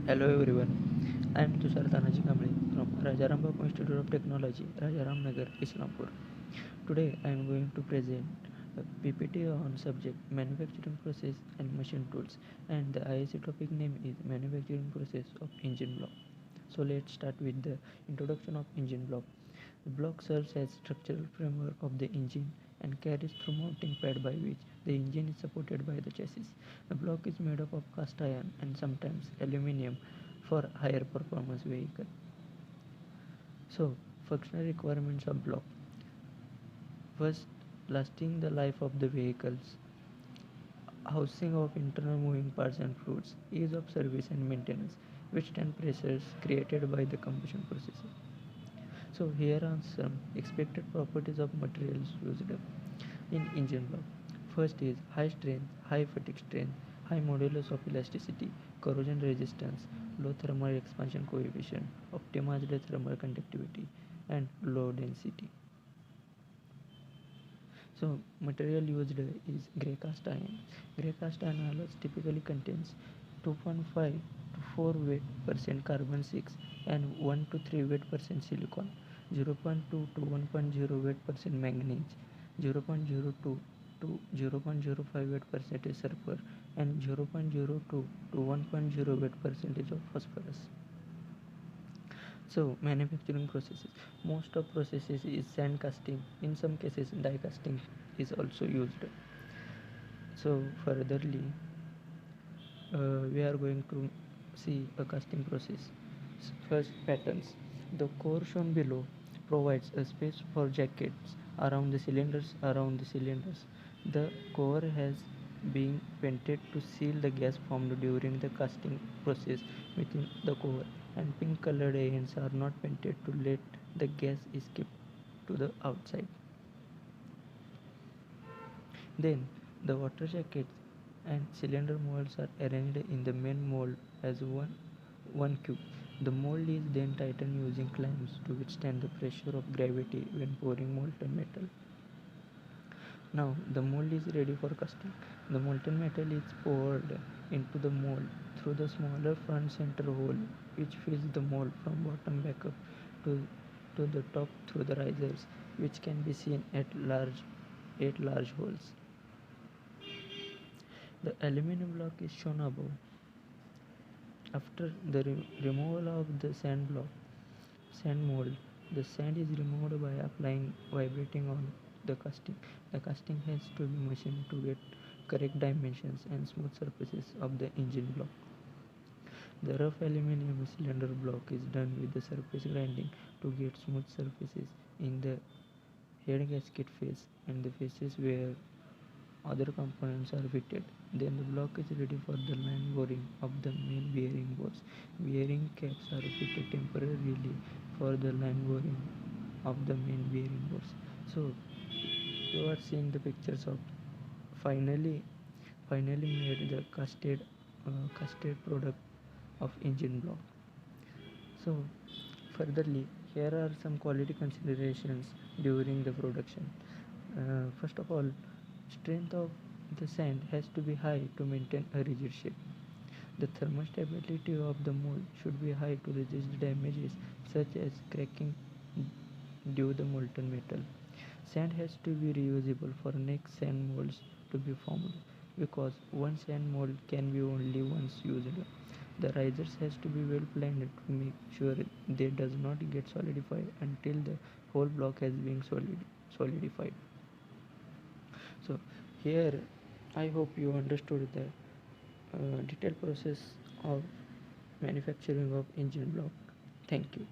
Hello everyone, I am Tushar Tanaji Kamble from Rajaram Institute of Technology, Rajaram Nagar, Islampur. Today I am going to present a PPT on subject manufacturing process and machine tools, and the ISC topic name is manufacturing process of engine block. So let's start with the introduction of engine block. The block serves as structural framework of the engine and carries through mounting pad by which the engine is supported by the chassis. The block is made up of cast iron and sometimes aluminium for higher performance vehicle. So, functional requirements of block. First, lasting the life of the vehicles, housing of internal moving parts and fluids, ease of service and maintenance, withstand pressures created by the combustion process. So here are some expected properties of materials used in engine block. First is high strength, high fatigue strength, high modulus of elasticity, corrosion resistance, low thermal expansion coefficient, optimized thermal conductivity, and low density. So material used is grey cast iron. Grey cast iron alloys typically contains 2.5 to 4 weight percent carbon 6 and 1 to 3 weight percent silicon, 0.2 to 1.0 weight percent manganese, 0.02 to 0.05 weight percentage sulfur, and 0.02 to 1.0 weight percentage of phosphorus. So manufacturing processes. Most of processes is sand casting. In some cases die casting is also used. So furtherly we are going to see a casting process. First, patterns. The core shown below provides a space for jackets around the cylinders. The core has been painted to seal the gas formed during the casting process within the core, and pink colored ends are not painted to let the gas escape to the outside. Then the water jackets and cylinder molds are arranged in the main mold as one cube. The mold is then tightened using clamps to withstand the pressure of gravity when pouring molten metal. Now the mold is ready for casting. The molten metal is poured into the mold through the smaller front center hole, which fills the mold from bottom back up to, to the top through the risers, which can be seen at eight large holes. The aluminum block is shown above. After the removal of the sand mold, the sand is removed by applying vibrating on the casting. The casting has to be machined to get correct dimensions and smooth surfaces of the engine block. The rough aluminum cylinder block is done with the surface grinding to get smooth surfaces in the head gasket face and the faces where other components are fitted. Then the block is ready for the line boring of the main bearing bores. Bearing caps are fitted temporarily for the line boring of the main bearing bores. So you are seeing the pictures of finally made the casted product of engine block. So furtherly, here are some quality considerations during the production. First of all, strength of the sand has to be high to maintain a rigid shape. The thermal stability of the mold should be high to resist damages such as cracking due to molten metal. Sand has to be reusable for next sand molds to be formed because one sand mold can be only once used. The risers has to be well planned to make sure they does not get solidified until the whole block has been solidified. So here I hope you understood the detailed process of manufacturing of engine block. Thank you.